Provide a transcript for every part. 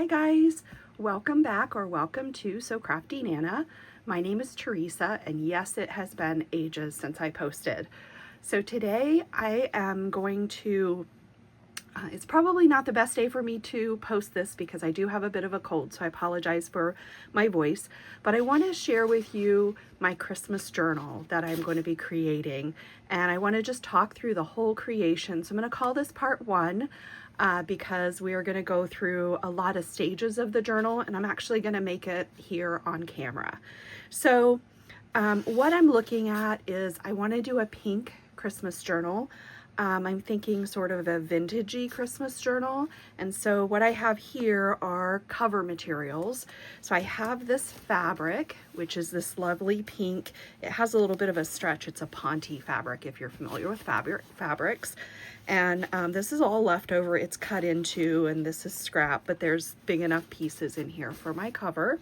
Hi guys, welcome back or welcome to So Crafty Nana. My name is Teresa and yes, it has been ages since I posted. So today I am going to, it's probably not the best day for me to post this because I do have a bit of a cold, so I apologize for my voice, but I want to share with you my Christmas journal that I'm going to be creating, and I want to just talk through the whole creation. So I'm going to call this part one. Because we are going to go through a lot of stages of the journal, and I'm actually going to make it here on camera. So what I'm looking at is I want to do a pink Christmas journal. I'm thinking sort of a vintagey Christmas journal, and so what I have here are cover materials. So I have this fabric, which is this lovely pink. It has a little bit of a stretch. It's a Ponte fabric if you're familiar with fabrics. And this is all leftover. It's cut into, and this is scrap, but there's big enough pieces in here for my cover.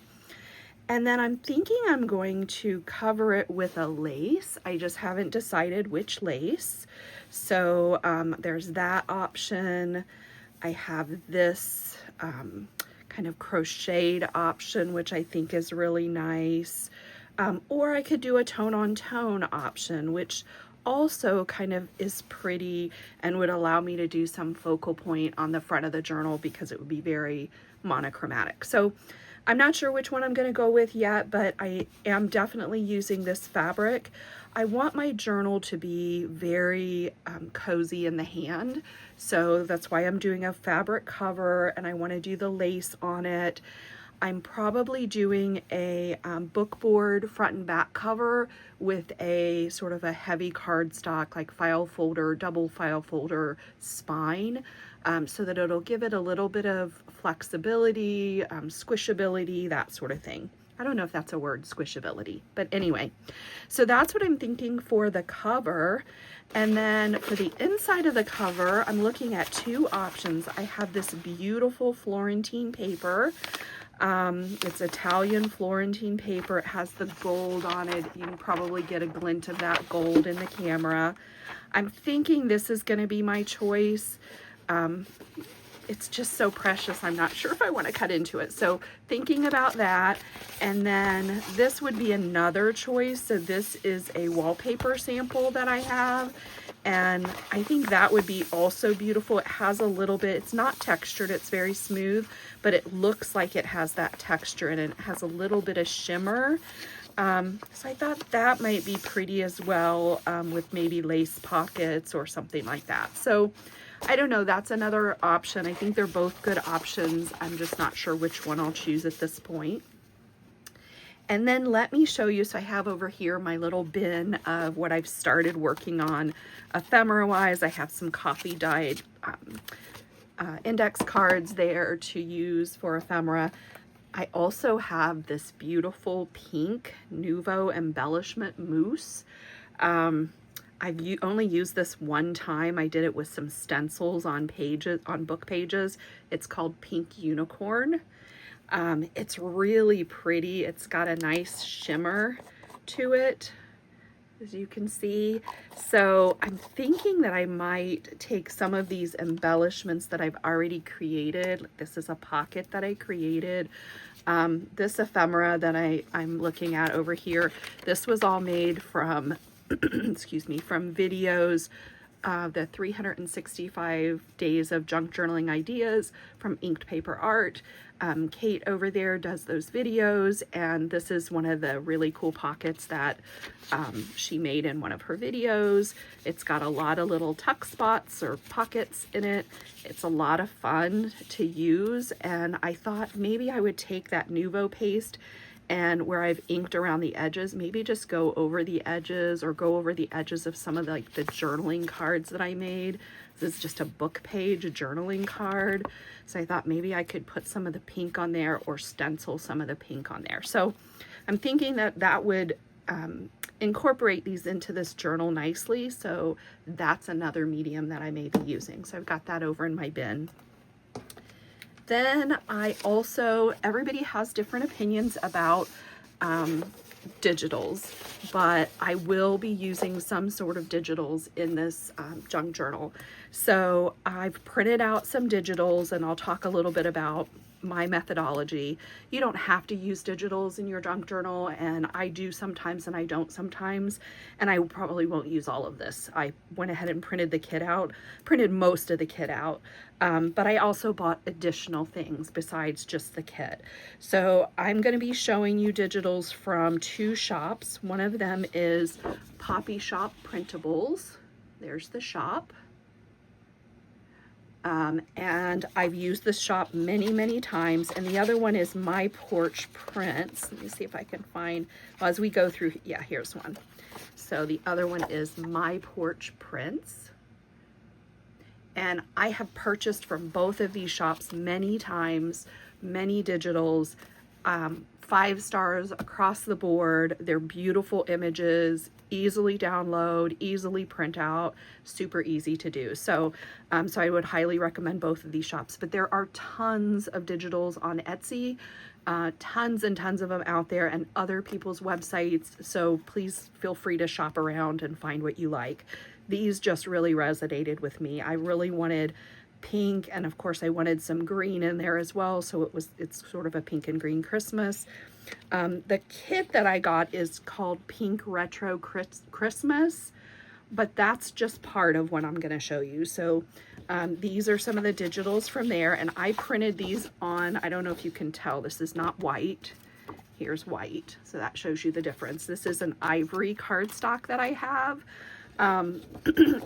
And then I'm thinking I'm going to cover it with a lace. I just haven't decided which lace. So there's that option. I have this kind of crocheted option, which I think is really nice. Or I could do a tone-on-tone option, which also kind of is pretty and would allow me to do some focal point on the front of the journal because it would be very monochromatic. So I'm not sure which one I'm going to go with yet, but I am definitely using this fabric. I want my journal to be very cozy in the hand, so that's why I'm doing a fabric cover, and I want to do the lace on it. I'm probably doing a book board front and back cover with a sort of a heavy cardstock, like file folder, double file folder spine, so that it'll give it a little bit of flexibility, squishability, that sort of thing. I don't know if that's a word, squishability, but anyway, so that's what I'm thinking for the cover. And then for the inside of the cover, I'm looking at two options. I have this beautiful Florentine paper. It's Italian Florentine paper. It has the gold on it. You can probably get a glint of that gold in the camera. I'm thinking this is going to be my choice. It's just so precious. I'm not sure if I want to cut into it. So thinking about that. And then this would be another choice. So this is a wallpaper sample that I have. And I think that would be also beautiful. It has a little bit, it's not textured, it's very smooth, but it looks like it has that texture and it has a little bit of shimmer. So I thought that might be pretty as well, with maybe lace pockets or something like that. So I don't know, that's another option. I think they're both good options. I'm just not sure which one I'll choose at this point. And then let me show you, so I have over here my little bin of what I've started working on ephemera-wise. I have some coffee dyed index cards there to use for ephemera. I also have this beautiful pink Nouveau embellishment mousse. I've only used this one time. I did it with some stencils on pages, on book pages. It's called Pink Unicorn. It's really pretty. It's got a nice shimmer to it, as you can see. So I'm thinking that I might take some of these embellishments that I've already created. This is a pocket that I created. This ephemera that I'm looking at over here, this was all made from, excuse me, from videos, the 365 days of junk journaling ideas from Inked Paper Art. Kate over there does those videos, and this is one of the really cool pockets that she made in one of her videos. It's got a lot of little tuck spots or pockets in it. It's a lot of fun to use, and I thought maybe I would take that Nouveau paste and where I've inked around the edges, maybe just go over the edges or go over the edges of some of the journaling cards that I made. This is just a book page, a journaling card. So I thought maybe I could put some of the pink on there or stencil some of the pink on there. So I'm thinking that that would incorporate these into this journal nicely. So that's another medium that I may be using. So I've got that over in my bin. Then I also, everybody has different opinions about digitals, but I will be using some sort of digitals in this junk journal. So I've printed out some digitals, and I'll talk a little bit about my methodology. You don't have to use digitals in your junk journal, and I do sometimes and I don't sometimes, and I probably won't use all of this. I went ahead and printed the kit out, printed most of the kit out, but I also bought additional things besides just the kit. So I'm going to be showing you digitals from two shops. One of them is Poppy Shop Printables. There's the shop. And I've used this shop many times, and the other one is My Porch Prints. Let me see if I can find, well, as we go through, yeah, here's one. So the other one is My Porch Prints. And I have purchased from both of these shops many times, many digitals, 5 stars across the board. They're beautiful images, easily download, easily print out, super easy to do. So, so I would highly recommend both of these shops. But there are tons of digitals on Etsy, tons and tons of them out there, and other people's websites. So please feel free to shop around and find what you like. These just really resonated with me. I really wanted pink, and of course I wanted some green in there as well, so it's sort of a pink and green Christmas. The kit that I got is called Pink Retro Christmas, but that's just part of what I'm going to show you. So these are some of the digitals from there, and I printed these on, I don't know if you can tell, this is not white. Here's white, so that shows you the difference. This is an ivory cardstock that I have. And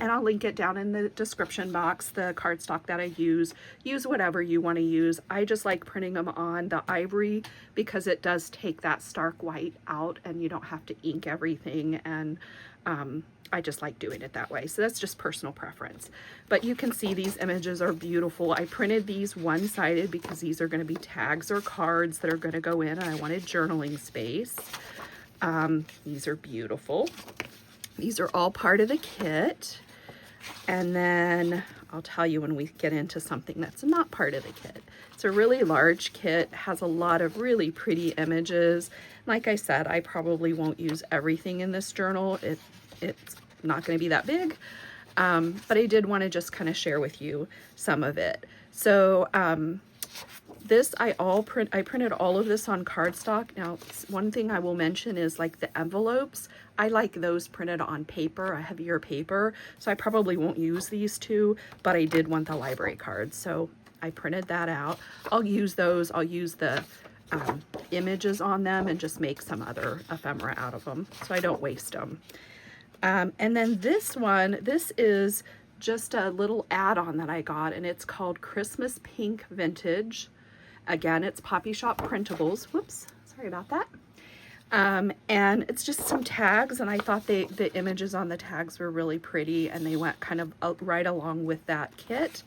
I'll link it down in the description box, the cardstock that I use. Use whatever you want to use. I just like printing them on the ivory because it does take that stark white out and you don't have to ink everything, and I just like doing it that way. So that's just personal preference. But you can see these images are beautiful. I printed these one-sided because these are going to be tags or cards that are going to go in, and I wanted journaling space. These are beautiful. These are all part of the kit, and then I'll tell you when we get into something that's not part of the kit. It's a really large kit, has a lot of really pretty images. Like I said, I probably won't use everything in this journal. It's not going to be that big, but I did want to just kind of share with you some of it. So this I printed all of this on cardstock. Now, one thing I will mention is like the envelopes. I like those printed on paper, a heavier paper, so I probably won't use these two, but I did want the library cards, so I printed that out. I'll use those. I'll use the images on them and just make some other ephemera out of them, so I don't waste them. And then this one, this is just a little add-on that I got, and it's called Christmas Pink Vintage. Again, it's Poppy Shop Printables. Whoops, sorry about that. And it's just some tags, and I thought the images on the tags were really pretty, and they went kind of right along with that kit.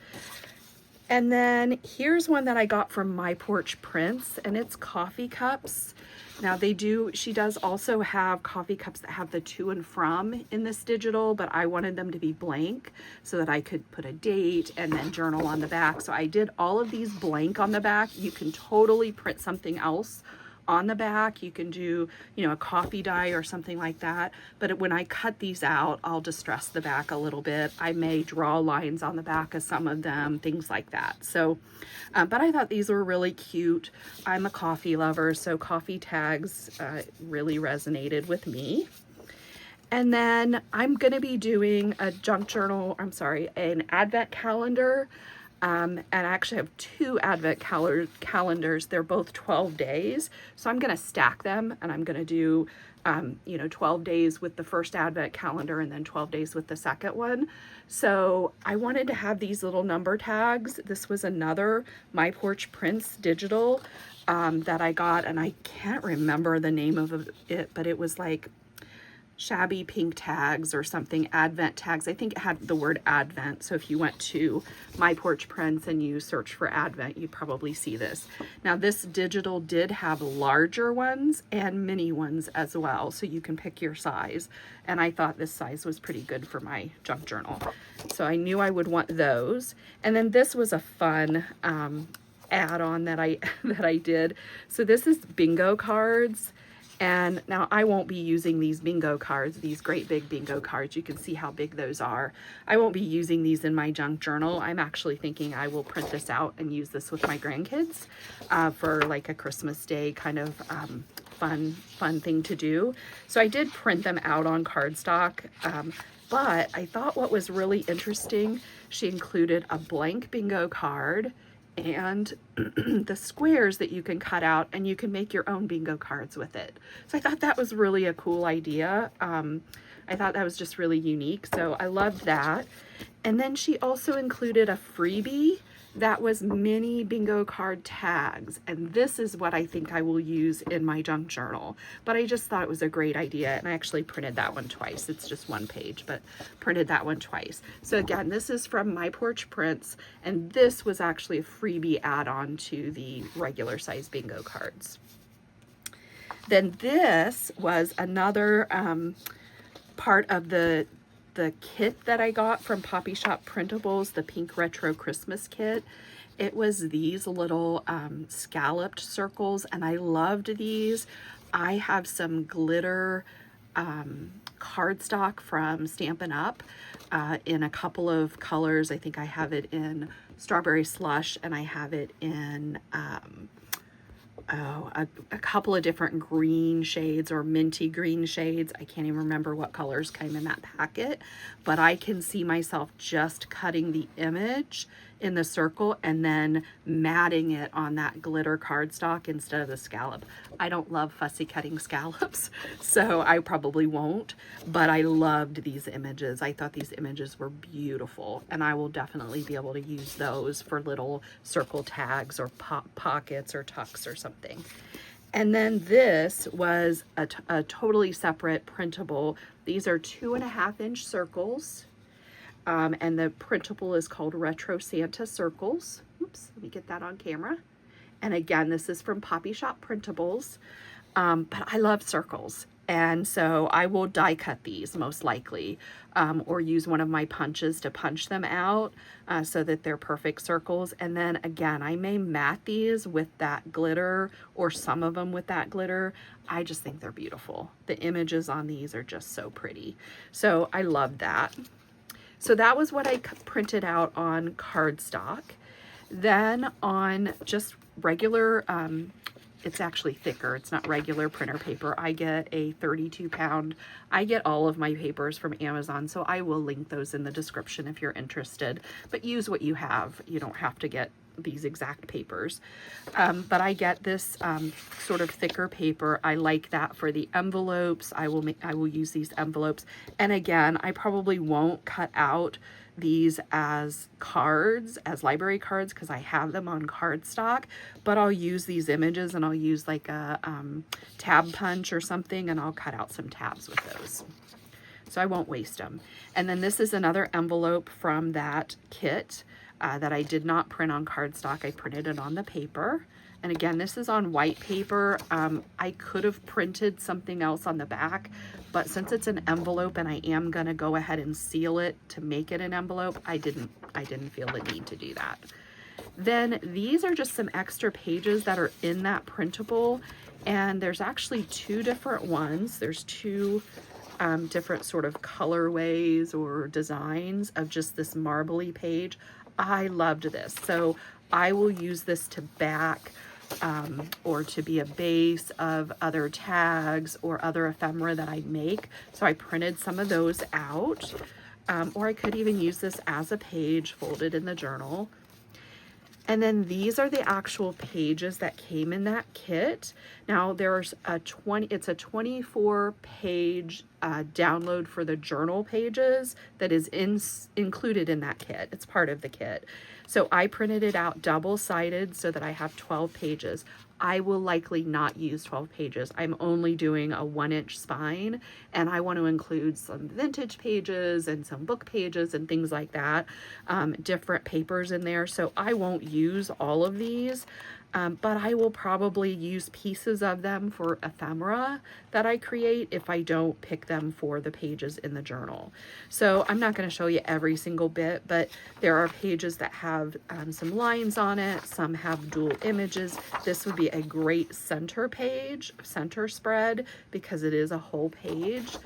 And then here's one that I got from My Porch Prints, and it's coffee cups. Now she does also have coffee cups that have the to and from in this digital, but I wanted them to be blank so that I could put a date and then journal on the back. So I did all of these blank on the back. You can totally print something else on the back. You can do, you know, a coffee dye or something like that. But when I cut these out, I'll distress the back a little bit. I may draw lines on the back of some of them, things like that. So, but I thought these were really cute. I'm a coffee lover, so coffee tags really resonated with me. And then I'm going to be doing a junk journal, an advent calendar. And I actually have 2 advent calendars. They're both 12 days. So I'm going to stack them, and I'm going to do, 12 days with the first advent calendar and then 12 days with the second one. So I wanted to have these little number tags. This was another My Porch Prints digital that I got, and I can't remember the name of it, but it was like shabby pink tags or something, advent tags. I think it had the word advent. So if you went to My Porch Prints and you search for advent, you'd probably see this. Now this digital did have larger ones and mini ones as well, so you can pick your size. And I thought this size was pretty good for my junk journal. So I knew I would want those. And then this was a fun add-on that I did. So this is bingo cards. And now I won't be using these bingo cards, these great big bingo cards. You can see how big those are. I won't be using these in my junk journal. I'm actually thinking I will print this out and use this with my grandkids for like a Christmas Day kind of fun thing to do. So I did print them out on cardstock, but I thought what was really interesting, she included a blank bingo card and the squares that you can cut out, and you can make your own bingo cards with it. So I thought that was really a cool idea. I thought that was just really unique, so I loved that. And then she also included a freebie that was mini bingo card tags, and this is what I think I will use in my junk journal. But I just thought it was a great idea, and I actually printed that one twice. It's just one page, but printed that one twice. So again, this is from My Porch Prints, and this was actually a freebie add-on to the regular size bingo cards. Then this was another part of the kit that I got from Poppy Shop Printables, the Pink Retro Christmas kit. It was these little scalloped circles, and I loved these. I have some glitter cardstock from Stampin' Up! In a couple of colors. I think I have it in Strawberry Slush, and I have it in a couple of different green shades or minty green shades. I can't even remember what colors came in that packet, but I can see myself just cutting the image in the circle and then matting it on that glitter cardstock instead of the scallop. I don't love fussy cutting scallops, so I probably won't, but I loved these images. I thought these images were beautiful, and I will definitely be able to use those for little circle tags or pockets or tucks or something. And then this was a totally separate printable. These are 2.5-inch circles. And the printable is called Retro Santa Circles. Oops, let me get that on camera. And again, this is from Poppy Shop Printables. But I love circles, and so I will die cut these most likely, or use one of my punches to punch them out so that they're perfect circles. And then again, I may mat these with that glitter, or some of them with that glitter. I just think they're beautiful. The images on these are just so pretty. So I love that. So that was what I printed out on cardstock. Then on just regular, it's actually thicker, it's not regular printer paper. I get a 32-pound. I get all of my papers from Amazon, so I will link those in the description if you're interested. But use what you have. You don't have to get these exact papers. But I get this sort of thicker paper. I like that for the envelopes. I will use these envelopes. And again, I probably won't cut out these as cards, as library cards, because I have them on cardstock, but I'll use these images, and I'll use like a tab punch or something, and I'll cut out some tabs with those. So I won't waste them. And then this is another envelope from that kit that I did not print on cardstock. I printed it on the paper. And again, this is on white paper. I could have printed something else on the back, but since it's an envelope and I am gonna go ahead and seal it to make it an envelope, I didn't feel the need to do that. Then these are just some extra pages that are in that printable, and there's actually two different ones. There's two different sort of colorways or designs of just this marbly page. I loved this, so I will use this to back or to be a base of other tags or other ephemera that I make. So I printed some of those out, or I could even use this as a page folded in the journal. And then these are the actual pages that came in that kit. Now there's it's a 24-page download for the journal pages that is included in that kit. It's part of the kit. So I printed it out double-sided so that I have 12 pages. I will likely not use 12 pages. I'm only doing a 1-inch spine, and I want to include some vintage pages and some book pages and things like that, different papers in there. So I won't use all of these. but I will probably use pieces of them for ephemera that I create if I don't pick them for the pages in the journal. So I'm not going to show you every single bit, but there are pages that have some lines on it. Some have dual images. This would be a great center page, center spread, because it is a whole page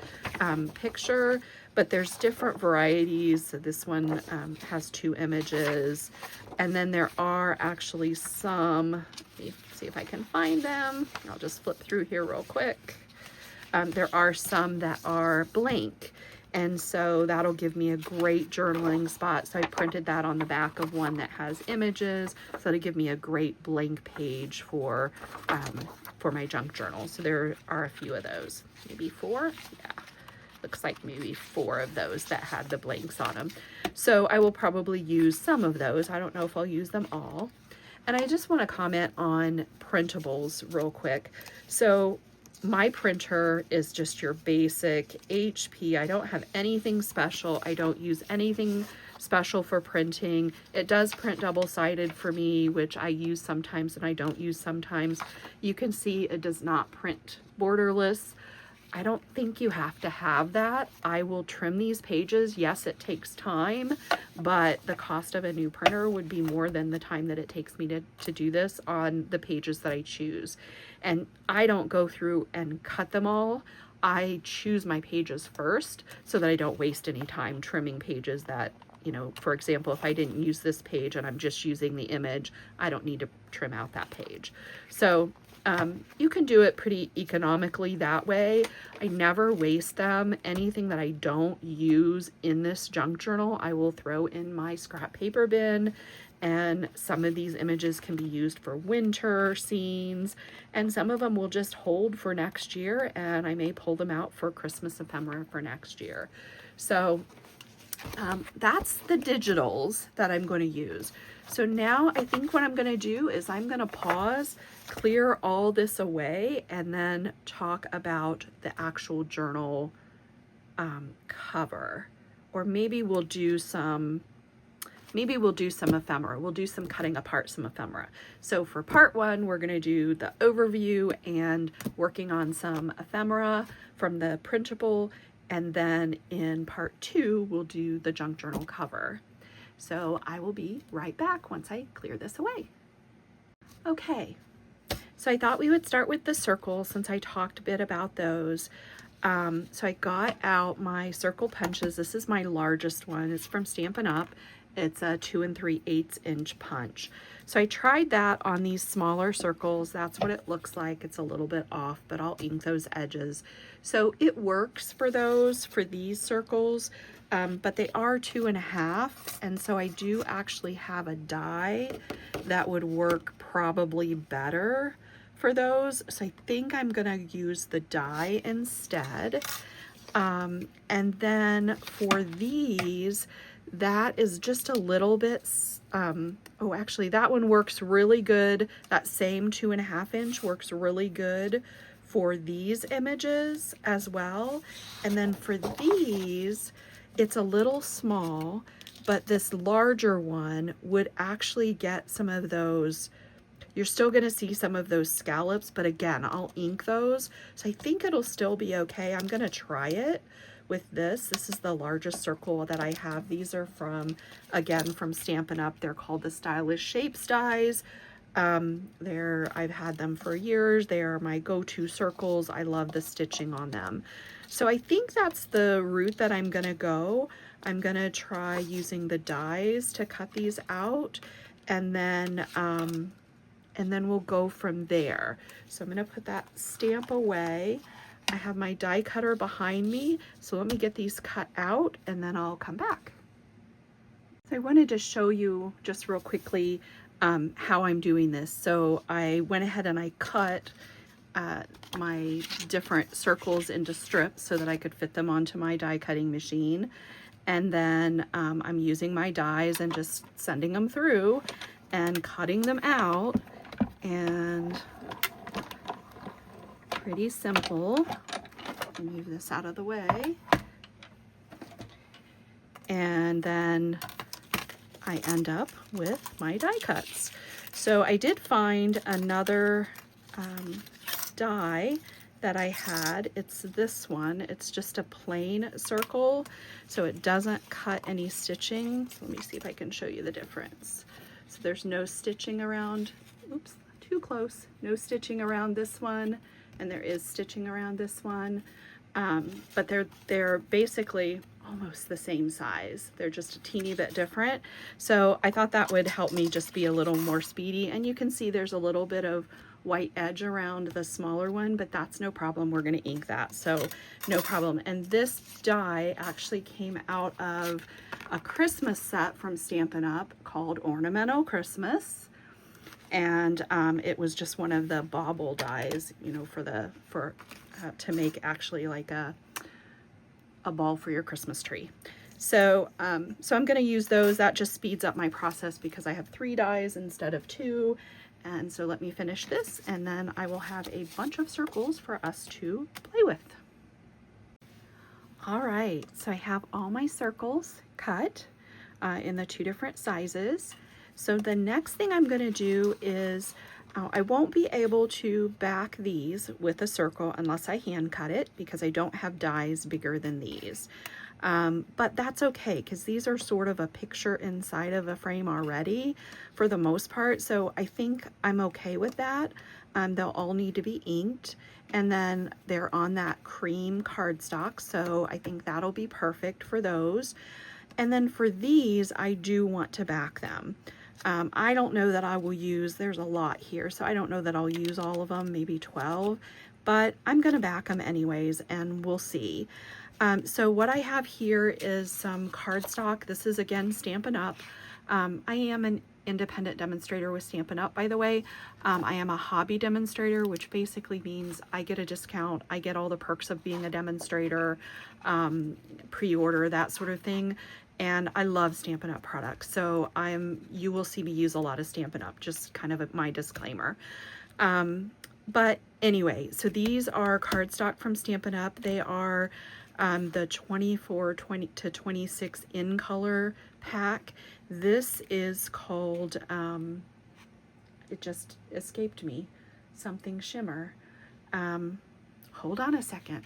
picture. But there's different varieties. So this one has 2 images. And then there are actually some, let me see if I can find them. I'll just flip through here real quick. There are some that are blank. And so that'll give me a great journaling spot. So I printed that on the back of one that has images. So that'll give me a great blank page for my junk journal. So there are a few of those, maybe 4, yeah. Looks like maybe 4 of those that had the blanks on them. So I will probably use some of those. I don't know if I'll use them all. And I just want to comment on printables real quick. So my printer is just your basic HP. I don't have anything special. I don't use anything special for printing. It does print double-sided for me, which I use sometimes and I don't use sometimes. You can see it does not print borderless. I don't think you have to have that. I will trim these pages. Yes, it takes time, but the cost of a new printer would be more than the time that it takes me to do this on the pages that I choose. And I don't go through and cut them all. I choose my pages first so that I don't waste any time trimming pages that, you know, for example, if I didn't use this page and I'm just using the image, I don't need to trim out that page. So you can do it pretty economically that way. I never waste them. Anything that I don't use in this junk journal, I will throw in my scrap paper bin. And some of these images can be used for winter scenes, and some of them will just hold for next year, and I may pull them out for Christmas ephemera for next year. So that's the digitals that I'm going to use. So now I think what I'm going to do is I'm going to pause, clear all this away, and then talk about the actual journal cover. Or maybe we'll do some ephemera. We'll do some cutting apart some ephemera. So for part 1, we're going to do the overview and working on some ephemera from the printable. And then in part 2, we'll do the junk journal cover. So I will be right back once I clear this away. Okay, so I thought we would start with the circles since I talked a bit about those. So I got out my circle punches. This is my largest one. It's from Stampin' Up. It's a 2 3/8 inch punch. So I tried that on these smaller circles. That's what it looks like. It's a little bit off, but I'll ink those edges. So it works for these circles, but they are 2 1/2. And so I do actually have a die that would work probably better for those. So I think I'm gonna use the die instead. And then for these, that is just a little bit, oh, actually that one works really good. That same 2 1/2 inch works really good for these images as well. And then for these, it's a little small, but this larger one would actually get some of those. You're still going to see some of those scallops, but again, I'll ink those. So I think it'll still be okay. I'm going to try it with this. This is the largest circle that I have. These are from, again, from Stampin' Up. They're called the Stylish Shapes dies. I've had them for years. They are my go-to circles. I love the stitching on them. So I think that's the route that I'm going to go. I'm going to try using the dies to cut these out, and then we'll go from there. So I'm going to put that stamp away. I have my die cutter behind me, so let me get these cut out and then I'll come back. So I wanted to show you just real quickly how I'm doing this. So I went ahead and I cut my different circles into strips so that I could fit them onto my die cutting machine. And then I'm using my dies and just sending them through and cutting them out. And pretty simple. Move this out of the way. And then I end up with my die cuts. So I did find another die that I had. It's this one. It's just a plain circle, so it doesn't cut any stitching. Let me see if I can show you the difference. So there's no stitching around, oops, too close. No stitching around this one, and there is stitching around this one. But they're basically almost the same size. They're just a teeny bit different. So I thought that would help me just be a little more speedy. And you can see there's a little bit of white edge around the smaller one, but that's no problem. We're going to ink that, so no problem. And this die actually came out of a Christmas set from Stampin' Up! Called Ornamental Christmas. And it was just one of the bauble dies, you know, to make actually like a ball for your Christmas tree. So I'm going to use those. That just speeds up my process because I have 3 dies instead of 2. And so let me finish this, and then I will have a bunch of circles for us to play with. All right, so I have all my circles cut in the 2 different sizes. So the next thing I'm going to do is, I won't be able to back these with a circle unless I hand cut it, because I don't have dies bigger than these. But that's okay, because these are sort of a picture inside of a frame already for the most part. So I think I'm okay with that. They'll all need to be inked, and then they're on that cream cardstock. So I think that'll be perfect for those. And then for these, I do want to back them. I don't know that I will use, there's a lot here, so I don't know that I'll use all of them, maybe 12, but I'm going to back them anyways, and we'll see. So what I have here is some cardstock. This is again Stampin' Up. I am an independent demonstrator with Stampin' Up, by the way. I am a hobby demonstrator, which basically means I get a discount. I get all the perks of being a demonstrator, pre-order, that sort of thing. And I love Stampin' Up products. So you will see me use a lot of Stampin' Up, just kind of my disclaimer. But anyway, so these are cardstock from Stampin' Up. They are the 24, 20 to 26 in color pack. This is called, it just escaped me, something shimmer. Hold on a second.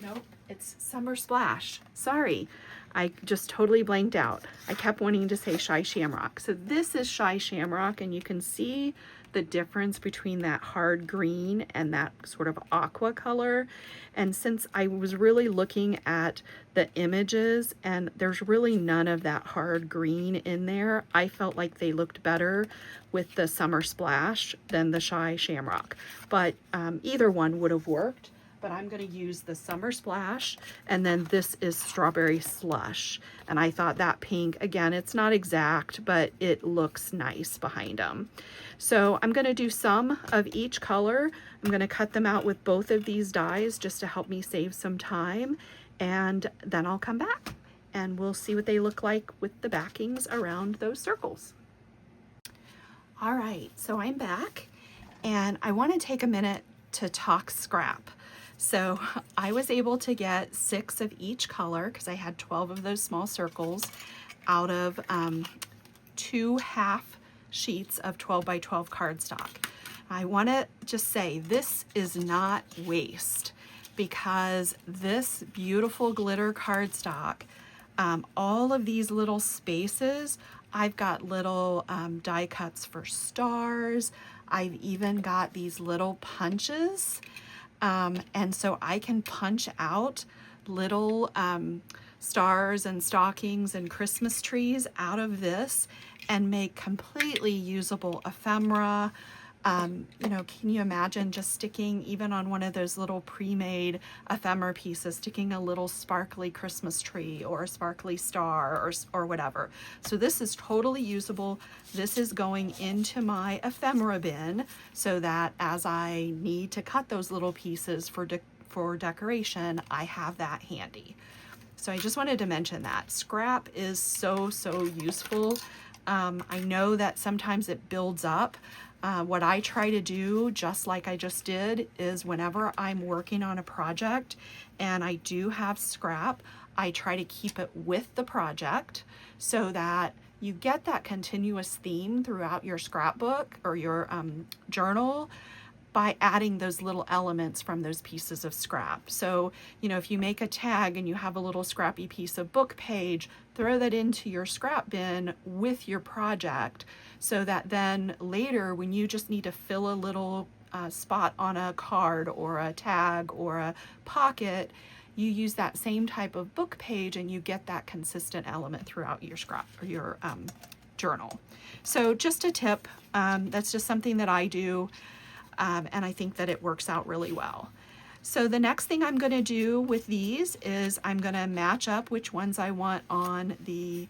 Nope, it's Summer Splash. Sorry, I just totally blanked out. I kept wanting to say Shy Shamrock. So this is Shy Shamrock, and you can see the difference between that hard green and that sort of aqua color. And since I was really looking at the images and there's really none of that hard green in there, I felt like they looked better with the Summer Splash than the Shy Shamrock. But either one would have worked. But I'm going to use the Summer Splash, and then this is Strawberry Slush. And I thought that pink, again, it's not exact, but it looks nice behind them. So I'm going to do some of each color. I'm going to cut them out with both of these dies just to help me save some time. And then I'll come back and we'll see what they look like with the backings around those circles. All right, so I'm back, and I want to take a minute to talk scrap. So I was able to get 6 of each color because I had 12 of those small circles out of 2 half sheets of 12 by 12 cardstock. I want to just say this is not waste, because this beautiful glitter cardstock, all of these little spaces, I've got little die cuts for stars. I've even got these little punches. And so I can punch out little stars and stockings and Christmas trees out of this and make completely usable ephemera. You know, can you imagine just sticking, even on one of those little pre-made ephemera pieces, sticking a little sparkly Christmas tree or a sparkly star or whatever. So this is totally usable. This is going into my ephemera bin so that as I need to cut those little pieces for decoration, I have that handy. So I just wanted to mention that. Scrap is so useful. I know that sometimes it builds up. What I try to do, just like I just did, is whenever I'm working on a project and I do have scrap, I try to keep it with the project so that you get that continuous theme throughout your scrapbook or your journal by adding those little elements from those pieces of scrap. So, you know, if you make a tag and you have a little scrappy piece of book page, throw that into your scrap bin with your project so that then later when you just need to fill a little spot on a card or a tag or a pocket, you use that same type of book page and you get that consistent element throughout your scrap or your journal. So just a tip, that's just something that I do. And I think that it works out really well. So the next thing I'm going to do with these is I'm going to match up which ones I want on the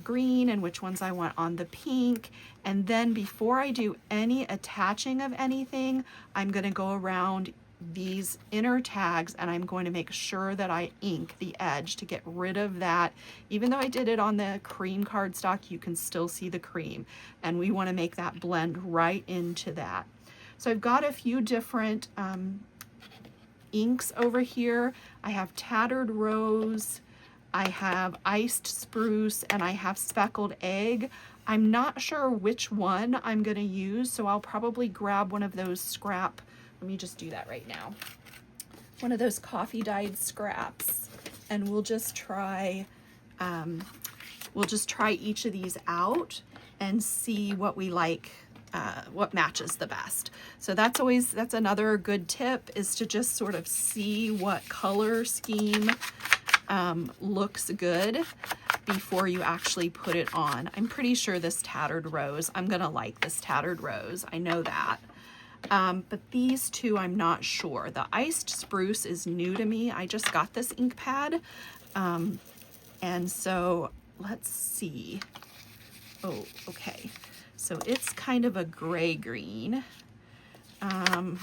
green and which ones I want on the pink. And then before I do any attaching of anything, I'm going to go around these inner tags and I'm going to make sure that I ink the edge to get rid of that. Even though I did it on the cream cardstock, you can still see the cream. And we want to make that blend right into that. So I've got a few different inks over here. I have Tattered Rose, I have Iced Spruce, and I have Speckled Egg. I'm not sure which one I'm going to use, so I'll probably grab one of those scrap. Let me just do that right now. One of those coffee dyed scraps, and we'll just try each of these out and see what we like. What matches the best. So that's another good tip, is to just sort of see what color scheme looks good before you actually put it on. I'm pretty sure this Tattered Rose, I'm gonna like this Tattered Rose, I know that. But these two I'm not sure. The Iced Spruce is new to me. I just got this ink pad. And so let's see. Oh, okay. So it's kind of a gray green. Not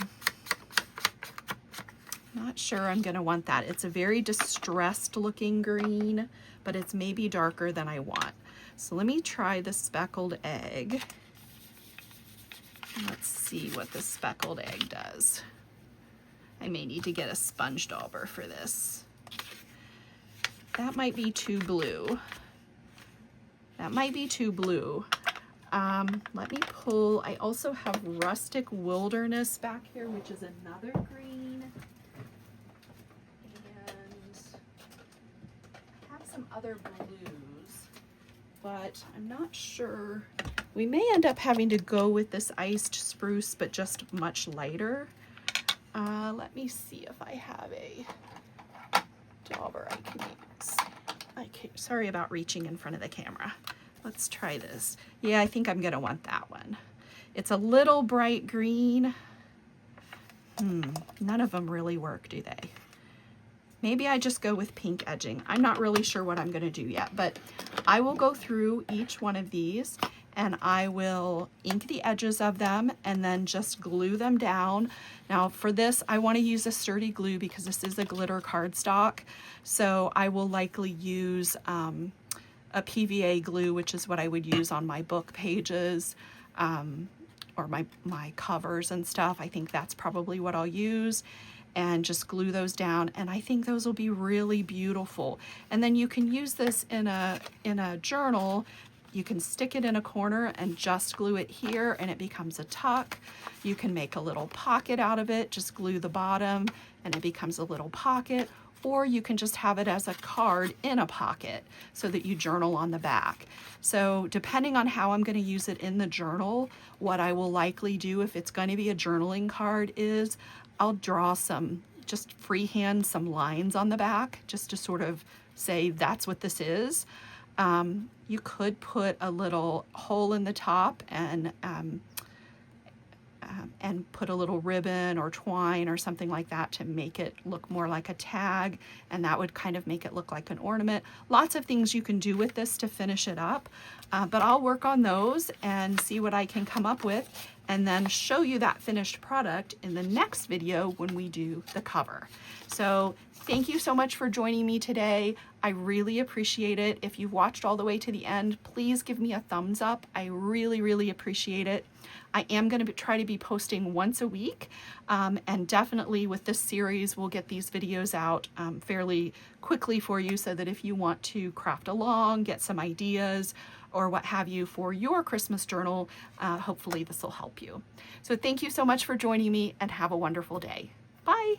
sure I'm gonna want that. It's a very distressed looking green, but it's maybe darker than I want. So let me try the Speckled Egg. Let's see what the Speckled Egg does. I may need to get a sponge dauber for this. That might be too blue. That might be too blue. Let me pull, I also have Rustic Wilderness back here, which is another green. And I have some other blues, but I'm not sure. We may end up having to go with this Iced Spruce, but just much lighter. Let me see if I have a dauber I can use. Sorry about reaching in front of the camera. Let's try this. Yeah, I think I'm gonna want that one. It's a little bright green. None of them really work, do they? Maybe I just go with pink edging. I'm not really sure what I'm gonna do yet, but I will go through each one of these and I will ink the edges of them and then just glue them down. Now for this, I wanna use a sturdy glue because this is a glitter cardstock. So I will likely use a PVA glue, which is what I would use on my book pages or my covers and stuff. I think that's probably what I'll use, and just glue those down. And I think those will be really beautiful. And then you can use this in a journal. You can stick it in a corner and just glue it here and it becomes a tuck. You can make a little pocket out of it, just glue the bottom and it becomes a little pocket. Or you can just have it as a card in a pocket so that you journal on the back. So depending on how I'm going to use it in the journal, what I will likely do if it's going to be a journaling card is I'll draw just freehand some lines on the back just to sort of say that's what this is. You could put a little hole in the top and put a little ribbon or twine or something like that to make it look more like a tag, and that would kind of make it look like an ornament. Lots of things you can do with this to finish it up, but I'll work on those and see what I can come up with, and then show you that finished product in the next video when we do the cover. So thank you so much for joining me today. I really appreciate it. If you've watched all the way to the end, please give me a thumbs up. I really, really appreciate it. I am going to try to be posting once a week, and definitely with this series, we'll get these videos out fairly quickly for you, so that if you want to craft along, get some ideas, or what have you for your Christmas journal, hopefully this will help you. So thank you so much for joining me, and have a wonderful day. Bye.